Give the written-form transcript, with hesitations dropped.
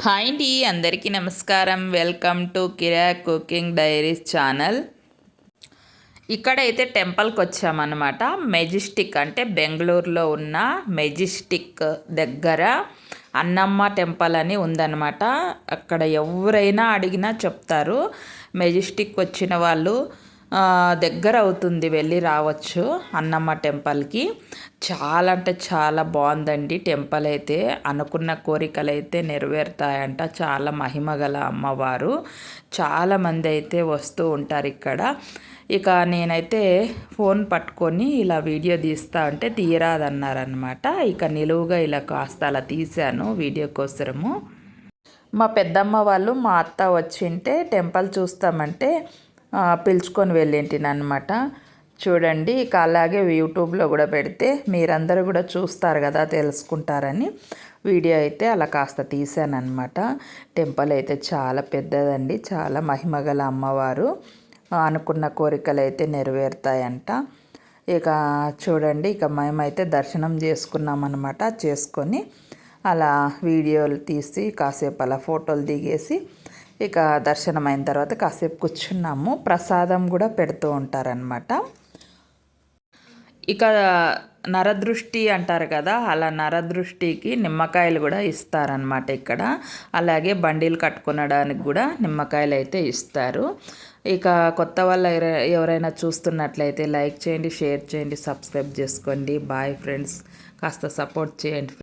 Hi అండి, అందరికీ నమస్కారం. Welcome to Kira cooking diaries channel. ఇక్కడైతే టెంపుల్కి వచ్చామన్నమాట. మెజెస్టిక్ అంటే బెంగళూరులో ఉన్న మెజెస్టిక్ దగ్గర అన్నమ్మ టెంపుల్ అని ఉందన్నమాట. అక్కడ ఎవరైనా అడిగినా చెప్తారు. మెజెస్టిక్ వచ్చిన వాళ్ళు దగ్గర అవుతుంది, వెళ్ళి రావచ్చు అన్నమ్మ టెంపుల్కి. చాలా అంటే చాలా బాగుందండి టెంపుల్ అయితే. అనుకున్న కోరికలు అయితే నెరవేరుతాయంట. చాలా మహిమగల అమ్మవారు. చాలామంది అయితే వస్తూ ఉంటారు ఇక్కడ. ఇక నేనైతే ఫోన్ పట్టుకొని ఇలా వీడియో తీస్తా అంటే తీయరాదన్నారనమాట. ఇక నిలువుగా ఇలా కాస్త అలా తీశాను వీడియో కోసము. మా పెద్దమ్మ వాళ్ళు మా అత్త వచ్చింటే టెంపుల్ చూస్తామంటే పిలుచుకొని వెళ్ళింటినమాట. చూడండి, ఇక అలాగే యూట్యూబ్లో కూడా పెడితే మీరందరూ కూడా చూస్తారు కదా, తెలుసుకుంటారని వీడియో అయితే అలా కాస్త తీసానమాట. టెంపుల్ అయితే చాలా పెద్దదండి, చాలా మహిమగల అమ్మవారు. అనుకున్న కోరికలు అయితే నెరవేరుతాయంట. ఇక చూడండి, ఇక మేమైతే దర్శనం చేసుకున్నామన్నమాట. చేసుకొని అలా వీడియోలు తీసి కాసేపు అలా ఫోటోలు దిగేసి ఇక దర్శనం అయిన తర్వాత కాసేపు కూర్చున్నాము. ప్రసాదం కూడా పెడుతూ ఉంటారనమాట. ఇక నరదృష్టి అంటారు కదా, అలా నరదృష్టికి నిమ్మకాయలు కూడా ఇస్తారనమాట ఇక్కడ. అలాగే బండిలు కట్టుకునడానికి కూడా నిమ్మకాయలు అయితే ఇస్తారు. ఇక కొత్త వాళ్ళు ఎవరైనా చూస్తున్నట్లయితే లైక్ చేయండి, షేర్ చేయండి, సబ్స్క్రైబ్ చేసుకోండి. బాయ్ ఫ్రెండ్స్, కాస్త సపోర్ట్ చేయండి.